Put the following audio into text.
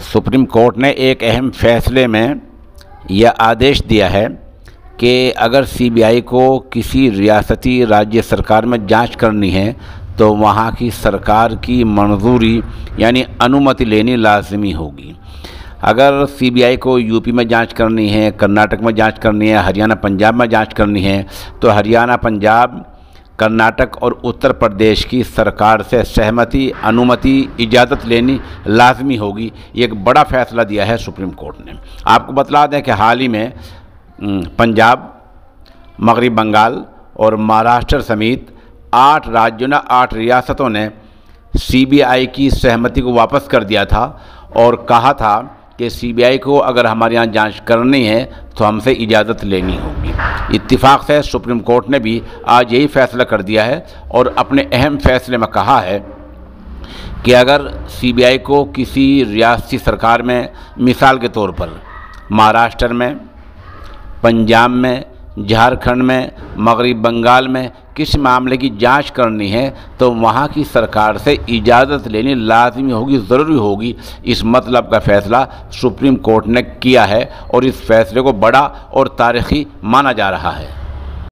Supreme court ने एक अहम फैसले में यह आदेश दिया है कि अगर सीबीआई को किसी रियासती राज्य सरकार में जांच करनी है तो वहाँ की सरकार की मंजूरी यानी अनुमति लेनी लाजमी होगी। अगर सीबीआई को यूपी में जांच करनी है, कर्नाटक में जांच करनी है, हरियाणा पंजाब में जांच करनी है तो हरियाणा पंजाब, कर्नाटक और उत्तर प्रदेश की सरकार से सहमति, अनुमति, इजाज़त लेनी लाजमी होगी। ये एक बड़ा फैसला दिया है सुप्रीम कोर्ट ने। आपको बतला दें कि हाल ही में पंजाब, मगरबी बंगाल और महाराष्ट्र समेत 8 राज्यों ने 8 रियासतों ने सीबीआई की सहमति को वापस कर दिया था और कहा था कि सीबीआई को अगर हमारे यहाँ जांच करनी है तो हमसे इजाज़त लेनी होगी। इत्तिफाक से सुप्रीम कोर्ट ने भी आज यही फैसला कर दिया है और अपने अहम फैसले में कहा है कि अगर सीबीआई को किसी रियासती सरकार में, मिसाल के तौर पर महाराष्ट्र में, पंजाब में, झारखंड में, मगरबी बंगाल में किसी मामले की जांच करनी है तो वहाँ की सरकार से इजाज़त लेनी लाजमी होगी, ज़रूरी होगी। इस मतलब का फ़ैसला सुप्रीम कोर्ट ने किया है और इस फैसले को बड़ा और तारीख़ी माना जा रहा है।